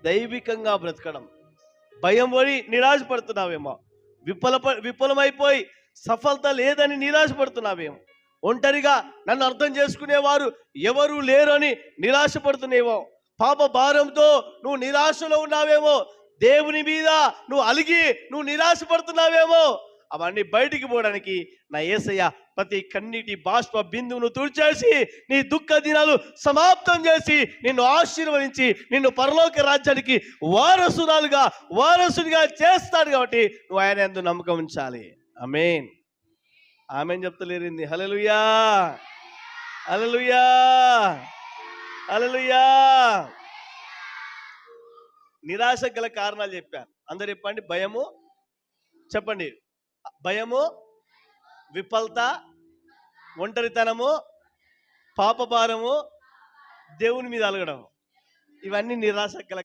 దైవికంగా బ్రతకడం. భయం పడి నిరాశపడుతున్నావేమో, విఫలమైపోయి సఫలత లేదని నిరాశపడుతున్నావేమో, ఒంటరిగా నన్ను అర్థం చేసుకునేవారు ఎవరు లేరని నిరాశపడుతున్నావేమో, పాప భారంతో నువ్వు నిరాశలో ఉన్నావేమో, దేవుని మీద నువ్వు అలిగి నువ్వు నిరాశపడుతున్నావేమో, అవన్నీ బయటికి పోవడానికి నా యేసయ్య ప్రతి కన్నీటి బాష్ప బిందువును తుడిచేసి నీ దుఃఖ దినాలు సమాప్తం చేసి నిన్ను ఆశీర్వదించి నిన్ను పరలోక రాజ్యానికి వారసునిగా చేస్తాడు. కాబట్టి నువ్వు ఆయన యందు నమ్మకం ఉంచాలి. ఆమేన్. ఆమేన్ చెప్తలేరింది. హల్లెలూయా, హల్లెలూయా, హల్లెలూయా. నిరాశ గల కారణాలు చెప్పాను. అందరు చెప్పండి. భయము, చెప్పండి. భయము, విఫలత, ఒంటరితనము, పాపభారము, దేవుని మీద అలగడం, ఇవన్నీ నిరాశ గల